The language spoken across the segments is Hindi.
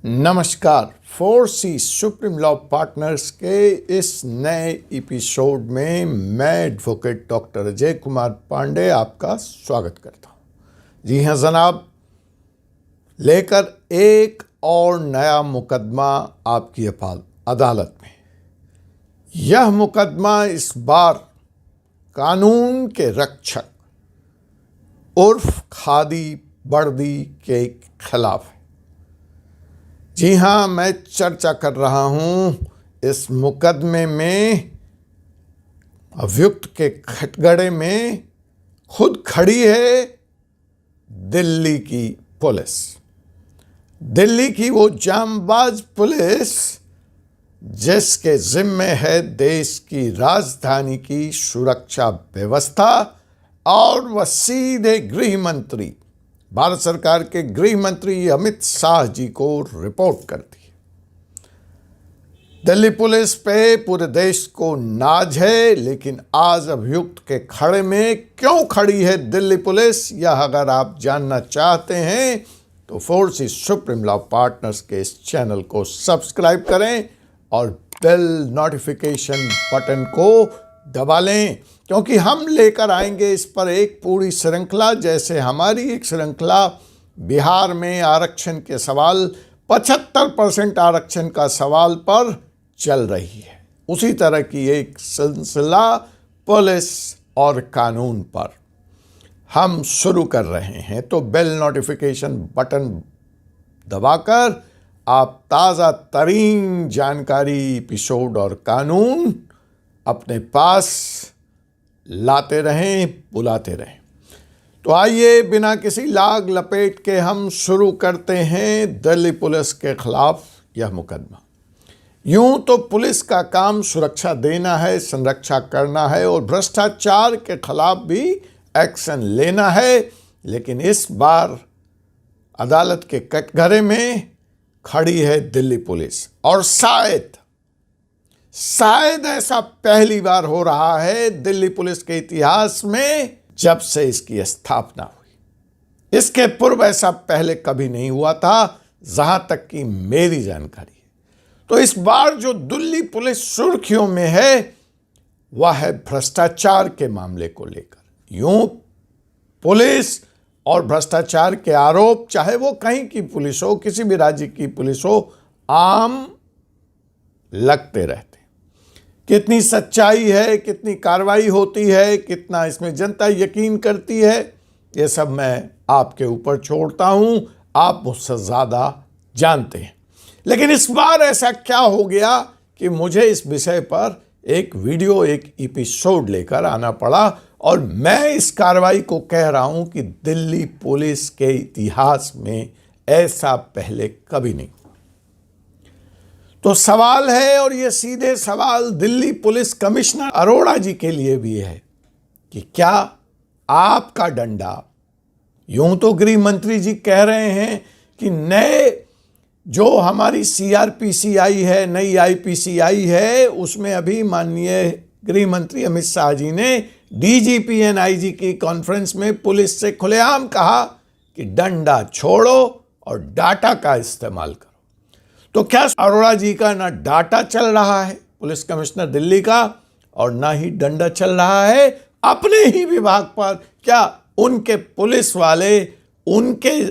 नमस्कार। 4C सुप्रीम लॉ पार्टनर्स के इस नए एपिसोड में मैं एडवोकेट डॉक्टर अजय कुमार पांडे आपका स्वागत करता हूं। जी हां जनाब, लेकर एक और नया मुकदमा आपकी अदालत में। यह मुकदमा इस बार कानून के रक्षक उर्फ खादी वर्दी के खिलाफ है। जी हाँ, मैं चर्चा कर रहा हूँ इस मुकदमे में अभियुक्त के कटघरे में खुद खड़ी है दिल्ली की पुलिस। दिल्ली की वो जांबाज पुलिस जिसके जिम्मे है देश की राजधानी की सुरक्षा व्यवस्था, और वह सीधे गृह मंत्री, भारत सरकार के गृह मंत्री अमित शाह जी को रिपोर्ट करती है। दिल्ली पुलिस पे पूरे देश को नाज है, लेकिन आज अभियुक्त के खड़े में क्यों खड़ी है दिल्ली पुलिस, यह अगर आप जानना चाहते हैं तो 4C सुप्रीम लॉ पार्टनर्स के इस चैनल को सब्सक्राइब करें और बेल नोटिफिकेशन बटन को दबा लें, क्योंकि हम लेकर आएंगे इस पर एक पूरी श्रृंखला। जैसे हमारी एक श्रृंखला बिहार में आरक्षण के सवाल 75% आरक्षण का सवाल पर चल रही है, उसी तरह की एक सिलसिला पुलिस और कानून पर हम शुरू कर रहे हैं। तो बेल नोटिफिकेशन बटन दबाकर आप ताज़ा तरीन जानकारी, एपिसोड और कानून अपने पास लाते रहें, बुलाते रहें। तो आइए बिना किसी लाग लपेट के हम शुरू करते हैं दिल्ली पुलिस के खिलाफ यह मुकदमा। यूं तो पुलिस का काम सुरक्षा देना है, संरक्षा करना है और भ्रष्टाचार के खिलाफ भी एक्शन लेना है, लेकिन इस बार अदालत के कटघरे में खड़ी है दिल्ली पुलिस। और शायद ऐसा पहली बार हो रहा है दिल्ली पुलिस के इतिहास में जब से इसकी स्थापना हुई। इसके पूर्व ऐसा पहले कभी नहीं हुआ था, जहां तक कि मेरी जानकारी है। तो इस बार जो दिल्ली पुलिस सुर्खियों में है वह है भ्रष्टाचार के मामले को लेकर। यूं पुलिस और भ्रष्टाचार के आरोप, चाहे वो कहीं की पुलिस हो, किसी भी राज्य की पुलिस हो, आम लगते रहते। कितनी सच्चाई है, कितनी कार्रवाई होती है, कितना इसमें जनता यकीन करती है, ये सब मैं आपके ऊपर छोड़ता हूं, आप मुझसे ज़्यादा जानते हैं। लेकिन इस बार ऐसा क्या हो गया कि मुझे इस विषय पर एक वीडियो, एक एपिसोड लेकर आना पड़ा, और मैं इस कार्रवाई को कह रहा हूं कि दिल्ली पुलिस के इतिहास में ऐसा पहले कभी नहीं। तो सवाल है, और ये सीधे सवाल दिल्ली पुलिस कमिश्नर अरोड़ा जी के लिए भी है, कि क्या आपका डंडा, यूं तो गृह मंत्री जी कह रहे हैं कि नए जो हमारी CRPC आई है, नई IPC आई है, उसमें अभी माननीय गृह मंत्री अमित शाह जी ने DGP and IG की कॉन्फ्रेंस में पुलिस से खुलेआम कहा कि डंडा छोड़ो और डाटा का इस्तेमाल करो। तो क्या अरोड़ा जी का ना डाटा चल रहा है पुलिस कमिश्नर दिल्ली का, और ना ही डंडा चल रहा है अपने ही विभाग पर? क्या उनके पुलिस वाले उनके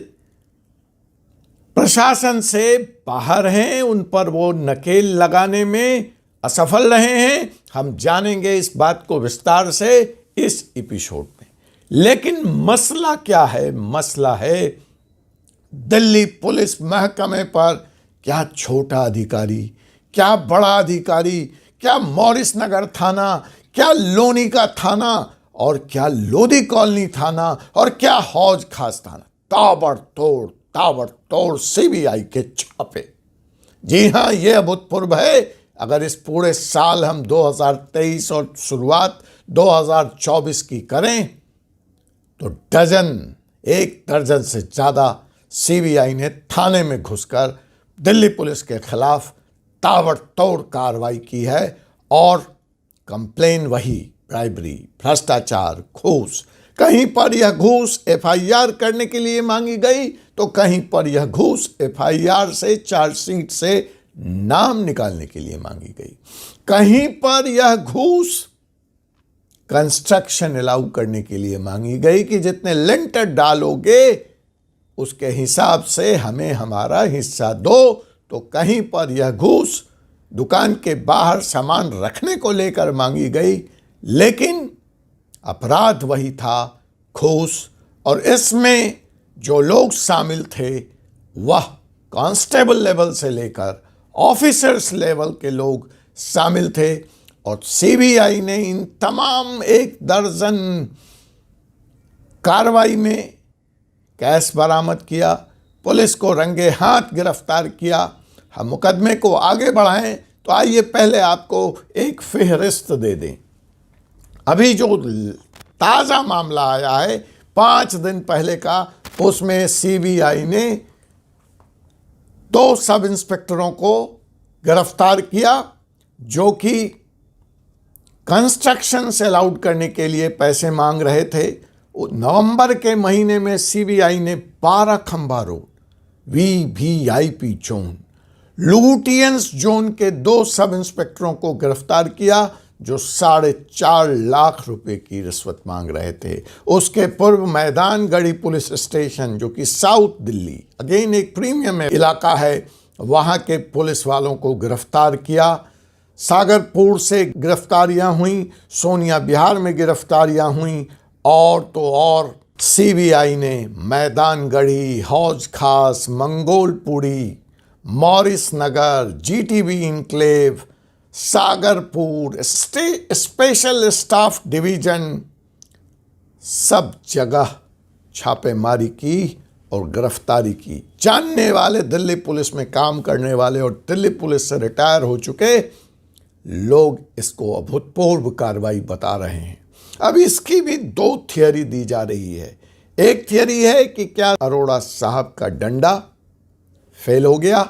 प्रशासन से बाहर हैं, उन पर वो नकेल लगाने में असफल रहे हैं? हम जानेंगे इस बात को विस्तार से इस एपिसोड में। लेकिन मसला क्या है? मसला है दिल्ली पुलिस महकमे पर क्या छोटा अधिकारी, क्या बड़ा अधिकारी, क्या मॉरिस नगर थाना, क्या लोनी का थाना, और क्या लोधी कॉलोनी थाना, और क्या हौज खास थाना, ताबड़तोड़ CBI के छापे। जी हाँ, ये अभूतपूर्व है। अगर इस पूरे साल हम 2023 और शुरुआत 2024 की करें तो एक दर्जन से ज़्यादा CBI ने थाने में घुसकर दिल्ली पुलिस के खिलाफ ताबड़तोड़ कार्रवाई की है, और कंप्लेन वही ब्राइबरी, भ्रष्टाचार, घूस। कहीं पर यह घूस FIR करने के लिए मांगी गई तो कहीं पर यह घूस एफआईआर से, चार्जशीट से नाम निकालने के लिए मांगी गई, कहीं पर यह घूस कंस्ट्रक्शन अलाउ करने के लिए मांगी गई कि जितने लिंटर डालोगे उसके हिसाब से हमें हमारा हिस्सा दो, तो कहीं पर यह घूस दुकान के बाहर सामान रखने को लेकर मांगी गई, लेकिन अपराध वही था, घूस। और इसमें जो लोग शामिल थे वह कांस्टेबल लेवल से लेकर ऑफिसर्स लेवल के लोग शामिल थे। और सीबीआई ने इन तमाम 1 दर्जन कार्रवाई में कैश बरामद किया, पुलिस को रंगे हाथ गिरफ्तार किया। हम मुकदमे को आगे बढ़ाएं तो आइए पहले आपको एक फहरिस्त दे दें। अभी जो ताज़ा मामला आया है 5 दिन पहले का, उसमें सीबीआई ने 2 सब इंस्पेक्टरों को गिरफ्तार किया जो कि कंस्ट्रक्शन से अलाउड करने के लिए पैसे मांग रहे थे। नवंबर के महीने में सीबीआई ने 12 खंबा road, VVIP zone, Lutyens zone के 2 सब इंस्पेक्टरों को गिरफ्तार किया जो 4.5 लाख रुपए की रिश्वत मांग रहे थे। उसके पूर्व मैदानगढ़ी पुलिस स्टेशन जो कि साउथ दिल्ली, अगेन एक प्रीमियम इलाका है, वहां के पुलिस वालों को गिरफ्तार किया। सागरपुर से गिरफ्तारियां हुई, सोनिया बिहार में गिरफ्तारियां हुई, और तो और सीबीआई ने Maidangarhi, Hauz Khas, Mangolpuri, Maurice Nagar, GTB enclave, Sagarpur, special staff division, सब जगह छापेमारी की और गिरफ्तारी की। जानने वाले, दिल्ली पुलिस में काम करने वाले और दिल्ली पुलिस से रिटायर हो चुके लोग इसको अभूतपूर्व कार्रवाई बता रहे हैं। अब इसकी भी 2 थियरी दी जा रही है। एक थियरी है कि क्या अरोड़ा साहब का डंडा फेल हो गया,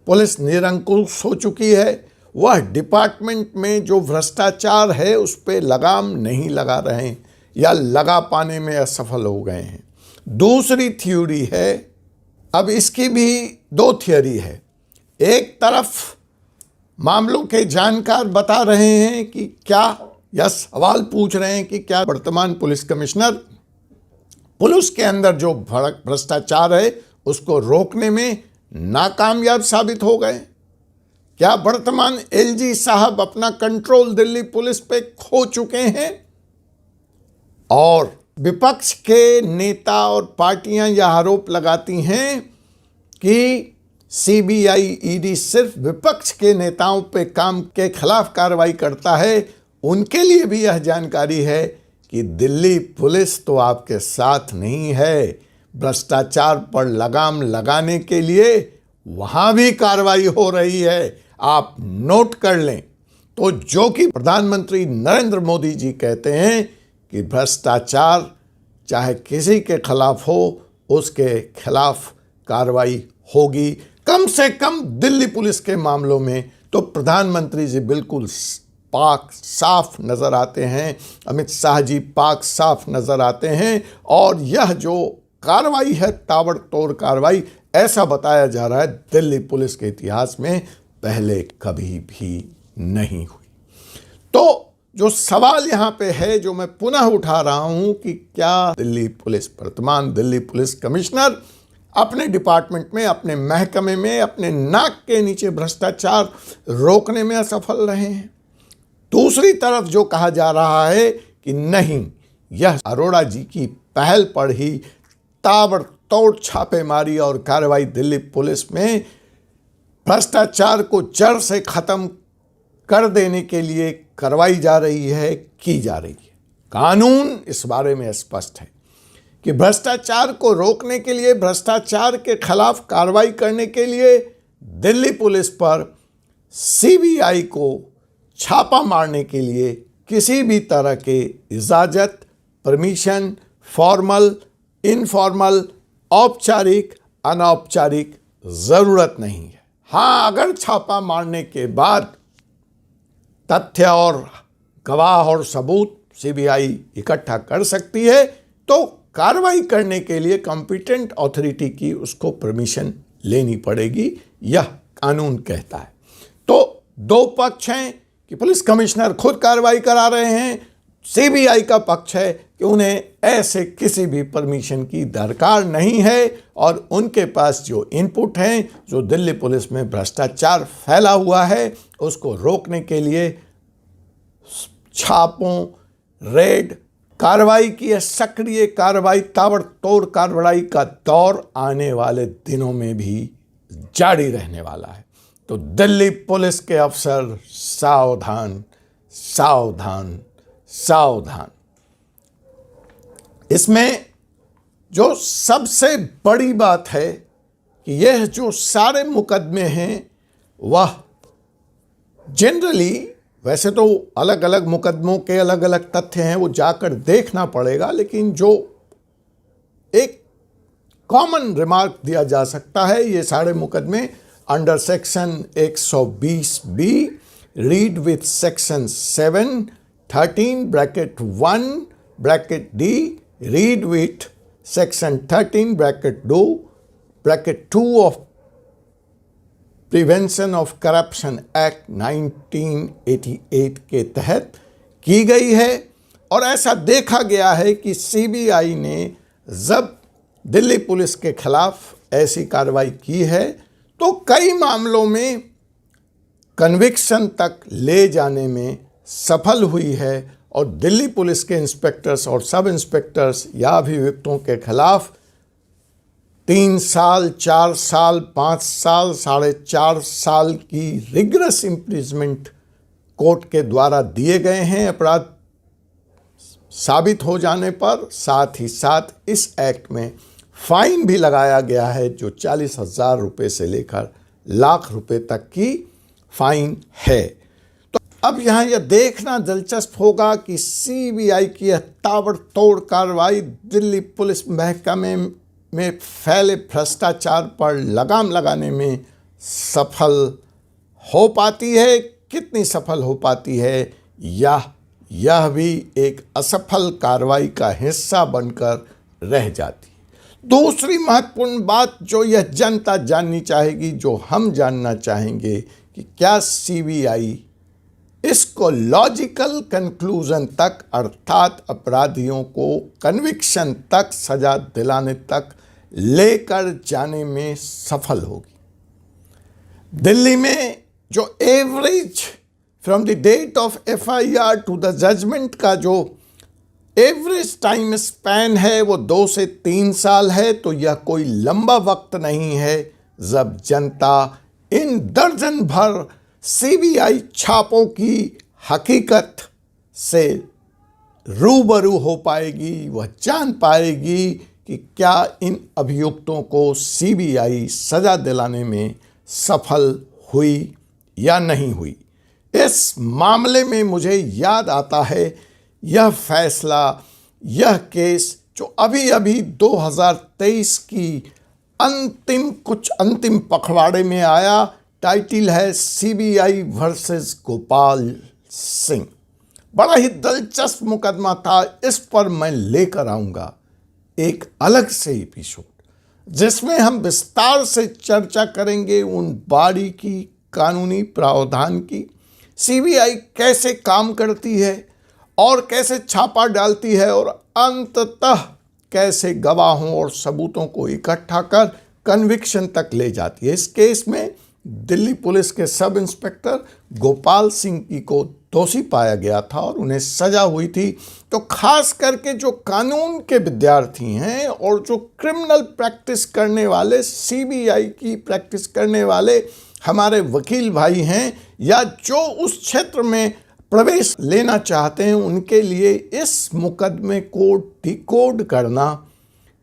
पुलिस निरंकुश हो चुकी है, वह डिपार्टमेंट में जो भ्रष्टाचार है उस पर लगाम नहीं लगा रहे हैं या लगा पाने में असफल हो गए हैं। दूसरी थ्योरी है, अब इसकी भी 2 थियरी है। एक तरफ मामलों के जानकार बता रहे हैं कि क्या, या सवाल पूछ रहे हैं कि क्या वर्तमान पुलिस कमिश्नर पुलिस के अंदर जो भ्रष्टाचार है उसको रोकने में नाकामयाब साबित हो गए? क्या वर्तमान एलजी साहब अपना कंट्रोल दिल्ली पुलिस पे खो चुके हैं? और विपक्ष के नेता और पार्टियां यह आरोप लगाती हैं कि सीबीआई, ईडी सिर्फ विपक्ष के नेताओं पे काम के खिलाफ कार्रवाई करता है। उनके लिए भी यह जानकारी है कि दिल्ली पुलिस तो आपके साथ नहीं है, भ्रष्टाचार पर लगाम लगाने के लिए वहां भी कार्रवाई हो रही है, आप नोट कर लें। तो जो कि प्रधानमंत्री नरेंद्र मोदी जी कहते हैं कि भ्रष्टाचार चाहे किसी के खिलाफ हो, उसके खिलाफ कार्रवाई होगी। कम से कम दिल्ली पुलिस के मामलों में तो प्रधानमंत्री जी बिल्कुल पाक साफ नजर आते हैं, अमित शाह जी पाक साफ नजर आते हैं। और यह जो कार्रवाई है, ताबड़तोड़ कार्रवाई, ऐसा बताया जा रहा है दिल्ली पुलिस के इतिहास में पहले कभी भी नहीं हुई। तो जो सवाल यहाँ पे है, जो मैं पुनः उठा रहा हूँ कि क्या दिल्ली पुलिस, वर्तमान दिल्ली पुलिस कमिश्नर अपने डिपार्टमेंट में, अपने महकमे में, अपने नाक के नीचे भ्रष्टाचार रोकने में असफल रहे हैं? दूसरी तरफ जो कहा जा रहा है कि नहीं, यह अरोड़ा जी की पहल पर ही ताबड़तोड़ छापेमारी और कार्रवाई दिल्ली पुलिस में भ्रष्टाचार को जड़ से खत्म कर देने के लिए करवाई जा रही है, की जा रही है। कानून इस बारे में स्पष्ट है कि भ्रष्टाचार को रोकने के लिए, भ्रष्टाचार के खिलाफ कार्रवाई करने के लिए दिल्ली पुलिस पर सीबीआई को छापा मारने के लिए किसी भी तरह के इजाज़त, परमिशन, फॉर्मल, इनफॉर्मल, औपचारिक, अनौपचारिक ज़रूरत नहीं है। हाँ, अगर छापा मारने के बाद तथ्य और गवाह और सबूत सीबीआई इकट्ठा कर सकती है तो कार्रवाई करने के लिए कॉम्पिटेंट अथॉरिटी की उसको परमिशन लेनी पड़ेगी, यह कानून कहता है। तो दो पक्ष हैं कि पुलिस कमिश्नर खुद कार्रवाई करा रहे हैं, सीबीआई का पक्ष है कि उन्हें ऐसे किसी भी परमिशन की दरकार नहीं है और उनके पास जो इनपुट हैं, जो दिल्ली पुलिस में भ्रष्टाचार फैला हुआ है, उसको रोकने के लिए छापों, रेड कार्रवाई की है, सक्रिय कार्रवाई, ताबड़तोड़ कार्रवाई का दौर आने वाले दिनों में भी जारी रहने वाला है। तो दिल्ली पुलिस के अफसर सावधान, सावधान, सावधान। इसमें जो सबसे बड़ी बात है कि यह जो सारे मुकदमे हैं वह जनरली, वैसे तो अलग अलग मुकदमों के अलग अलग तथ्य हैं, वो जाकर देखना पड़ेगा, लेकिन जो एक कॉमन रिमार्क दिया जा सकता है, ये सारे मुकदमे under section 120B read with section 7 13 bracket 1 bracket D read with section 13 bracket 2 of prevention of corruption act 1988 के तहत की गई है। और ऐसा देखा गया है कि सीबीआई ने जब दिल्ली पुलिस के खिलाफ ऐसी कार्रवाई की है तो कई मामलों में कन्विक्शन तक ले जाने में सफल हुई है और दिल्ली पुलिस के इंस्पेक्टर्स और सब इंस्पेक्टर्स या अभियुक्तों के खिलाफ 3 साल, 4 साल, 5 साल, 4.5 साल की रिगरस इम्प्रिजमेंट कोर्ट के द्वारा दिए गए हैं अपराध साबित हो जाने पर। साथ ही साथ इस एक्ट में फाइन भी लगाया गया है जो 40,000 रुपये से लेकर लाख रुपए तक की फाइन है। तो अब यहाँ यह देखना दिलचस्प होगा कि सीबीआई की यह ताबड़तोड़ कार्रवाई दिल्ली पुलिस महकमे में फैले भ्रष्टाचार पर लगाम लगाने में सफल हो पाती है, कितनी सफल हो पाती है, यह भी एक असफल कार्रवाई का हिस्सा बनकर रह जाती है। दूसरी महत्वपूर्ण बात जो यह जनता जाननी चाहेगी, जो हम जानना चाहेंगे कि क्या सीबीआई इसको लॉजिकल कंक्लूजन तक, अर्थात अपराधियों को कन्विक्शन तक, सजा दिलाने तक लेकर जाने में सफल होगी। दिल्ली में जो average from the date of FIR to the judgment का जो एवरेज टाइम स्पैन है वो 2 से 3 साल है, तो यह कोई लंबा वक्त नहीं है जब जनता इन दर्जन भर सीबीआई छापों की हकीकत से रूबरू हो पाएगी, वह जान पाएगी कि क्या इन अभियुक्तों को सीबीआई सजा दिलाने में सफल हुई या नहीं हुई। इस मामले में मुझे याद आता है यह फैसला, यह केस जो अभी अभी 2023 की अंतिम पखवाड़े में आया, टाइटल है सीबीआई वर्सेस गोपाल सिंह। बड़ा ही दिलचस्प मुकदमा था, इस पर मैं लेकर आऊंगा एक अलग से एपिसोड जिसमें हम विस्तार से चर्चा करेंगे उन बारीकी कानूनी प्रावधान की, सीबीआई कैसे काम करती है और कैसे छापा डालती है और अंततः कैसे गवाहों और सबूतों को इकट्ठा कर कन्विक्शन तक ले जाती है। इस केस में दिल्ली पुलिस के सब इंस्पेक्टर गोपाल सिंह की को दोषी पाया गया था और उन्हें सजा हुई थी। तो खास करके जो कानून के विद्यार्थी हैं और जो क्रिमिनल प्रैक्टिस करने वाले, सीबीआई की प्रैक्टिस करने वाले हमारे वकील भाई हैं या जो उस क्षेत्र में प्रवेश लेना चाहते हैं, उनके लिए इस मुकदमे को डिकोड करना,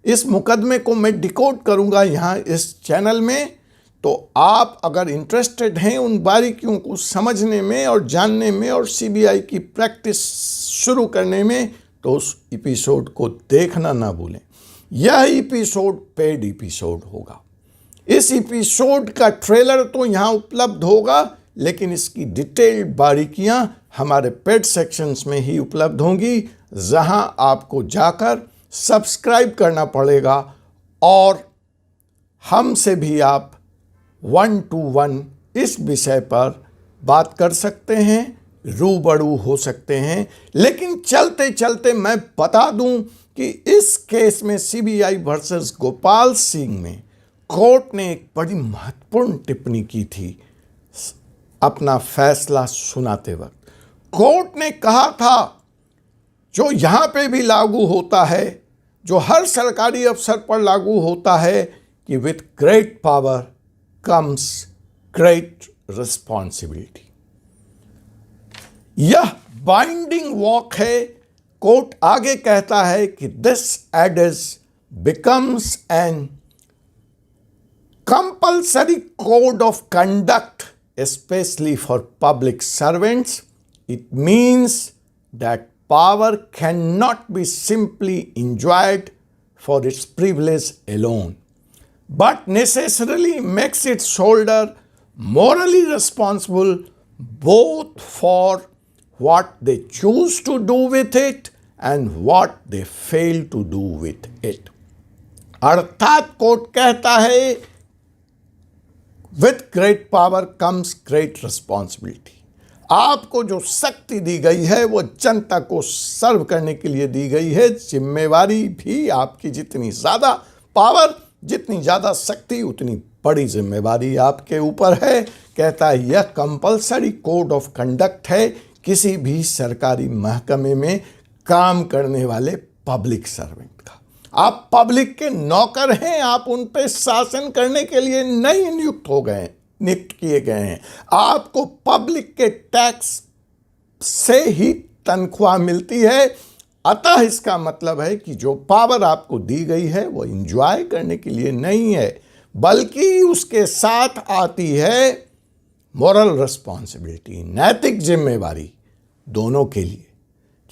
इस मुकदमे को मैं डिकोड करूंगा यहाँ इस चैनल में। तो आप अगर इंटरेस्टेड हैं उन बारीकियों को समझने में और जानने में और सीबीआई की प्रैक्टिस शुरू करने में, तो उस एपिसोड को देखना ना भूलें। यह एपिसोड पेड एपिसोड होगा। इस एपिसोड का ट्रेलर तो यहाँ उपलब्ध होगा, लेकिन इसकी डिटेल्ड बारीकियाँ हमारे पेड सेक्शंस में ही उपलब्ध होंगी, जहां आपको जाकर सब्सक्राइब करना पड़ेगा और हमसे भी आप 1 to 1 इस विषय पर बात कर सकते हैं, रूबरू हो सकते हैं। लेकिन चलते चलते मैं बता दूं कि इस केस में सीबीआई वर्सेस गोपाल सिंह में कोर्ट ने एक बड़ी महत्वपूर्ण टिप्पणी की थी। अपना फैसला सुनाते वक्त कोर्ट ने कहा था, जो यहां पे भी लागू होता है, जो हर सरकारी अफसर पर लागू होता है, कि with great power comes great responsibility. यह बाइंडिंग वॉक है। कोर्ट आगे कहता है कि this adage becomes an compulsory code of conduct especially for public servants. It means that power cannot be simply enjoyed for its privilege alone, but necessarily makes its holder morally responsible both for what they choose to do with it and what they fail to do with it. अर्थात कोर्ट कहता है, with great power comes great responsibility. आपको जो शक्ति दी गई है वो जनता को सर्व करने के लिए दी गई है। जिम्मेवारी भी आपकी, जितनी ज़्यादा पावर, जितनी ज़्यादा शक्ति, उतनी बड़ी जिम्मेवारी आपके ऊपर है। कहता है यह कंपल्सरी कोड ऑफ कंडक्ट है किसी भी सरकारी महकमे में काम करने वाले पब्लिक सर्वेंट का। आप पब्लिक के नौकर हैं, आप उन पे शासन करने के लिए नहीं नियुक्त किए गए हैं। आपको पब्लिक के टैक्स से ही तनख्वाह मिलती है। अतः इसका मतलब है कि जो पावर आपको दी गई है वो एंजॉय करने के लिए नहीं है, बल्कि उसके साथ आती है मॉरल रिस्पॉन्सिबिलिटी, नैतिक जिम्मेवारी दोनों के लिए,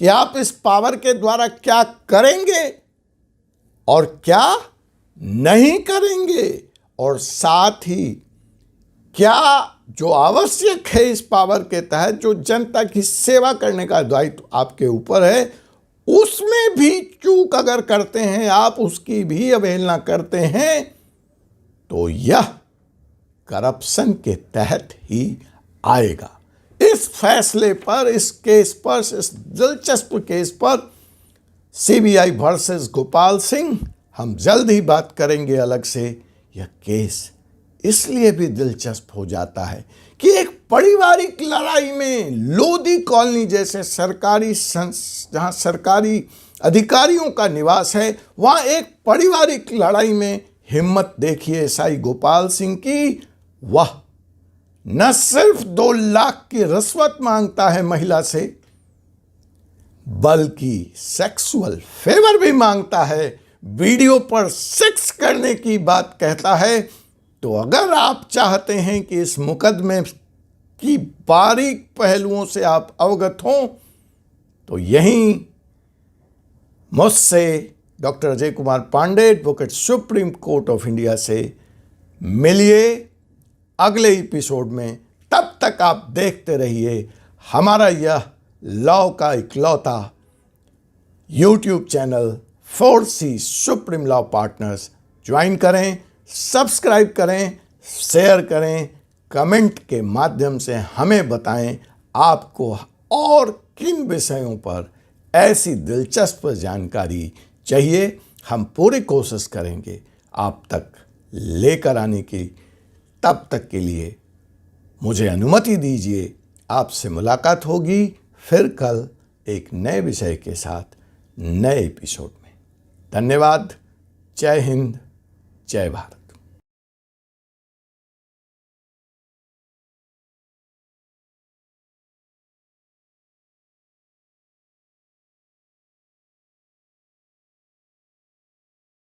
कि आप इस पावर के द्वारा क्या करेंगे और क्या नहीं करेंगे, और साथ ही क्या जो आवश्यक है इस पावर के तहत, जो जनता की सेवा करने का दायित्व आपके ऊपर है, उसमें भी चूक अगर करते हैं आप, उसकी भी अवहेलना करते हैं, तो यह करप्शन के तहत ही आएगा। इस फैसले पर, इस केस पर, इस दिलचस्प केस पर, सीबीआई वर्सेस गोपाल सिंह, हम जल्द ही बात करेंगे अलग से। यह केस इसलिए भी दिलचस्प हो जाता है कि एक पारिवारिक लड़ाई में लोधी कॉलोनी जैसे जहां सरकारी अधिकारियों का निवास है, वहां एक पारिवारिक लड़ाई में हिम्मत देखिए एसआई गोपाल सिंह की। वह न सिर्फ 2 लाख की रिश्वत मांगता है महिला से, बल्कि सेक्सुअल फेवर भी मांगता है, वीडियो पर सेक्स करने की बात कहता है। तो अगर आप चाहते हैं कि इस मुकदमे की बारीक पहलुओं से आप अवगत हों, तो यहीं मुझसे doctor Ajay Kumar Pande, advocate supreme court of India से मिलिए अगले एपिसोड में। तब तक आप देखते रहिए हमारा यह लॉ का इकलौता YouTube channel 4C supreme law partners. Join करें, सब्सक्राइब करें, शेयर करें, कमेंट के माध्यम से हमें बताएं आपको और किन विषयों पर ऐसी दिलचस्प जानकारी चाहिए। हम पूरी कोशिश करेंगे आप तक लेकर आने की। तब तक के लिए मुझे अनुमति दीजिए। आपसे मुलाकात होगी फिर कल एक नए विषय के साथ नए एपिसोड में। धन्यवाद। जय हिंद, जय भारत।